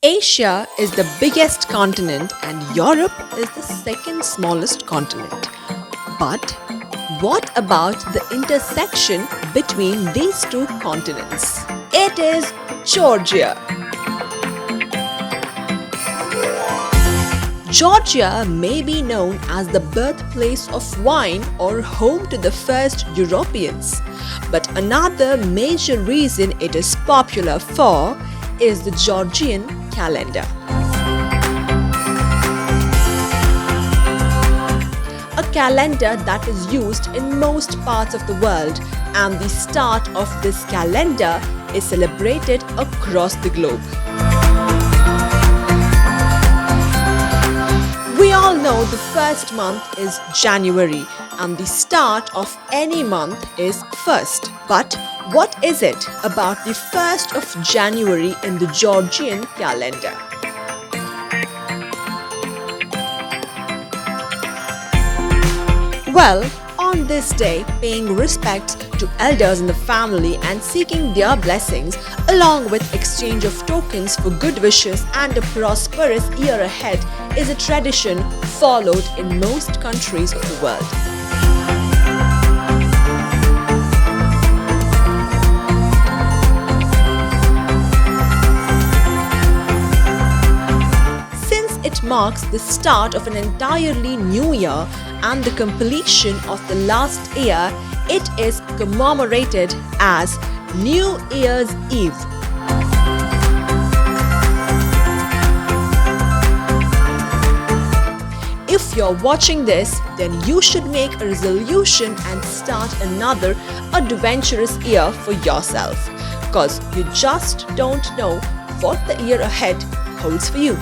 Asia is the biggest continent and Europe is the second smallest continent. But what about the intersection between these two continents? It is Georgia. Georgia may be known as the birthplace of wine or home to the first Europeans. But another major reason it is popular for is the Georgian calendar. A calendar that is used in most parts of the world, and the start of this calendar is celebrated across the globe. We all know the first month is January and the start of any month is 1st. But what is it about the 1st of January in the Georgian calendar? Well, on this day, paying respects to elders in the family and seeking their blessings, along with exchange of tokens for good wishes and a prosperous year ahead, is a tradition followed in most countries of the world. Since it marks the start of an entirely new year and the completion of the last year, it is commemorated as New Year's Eve. If you're watching this, then you should make a resolution and start another adventurous year for yourself, because you just don't know what the year ahead holds for you.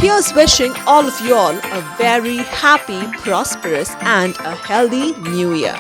Here's wishing all of you all a very happy, prosperous, and a healthy new year.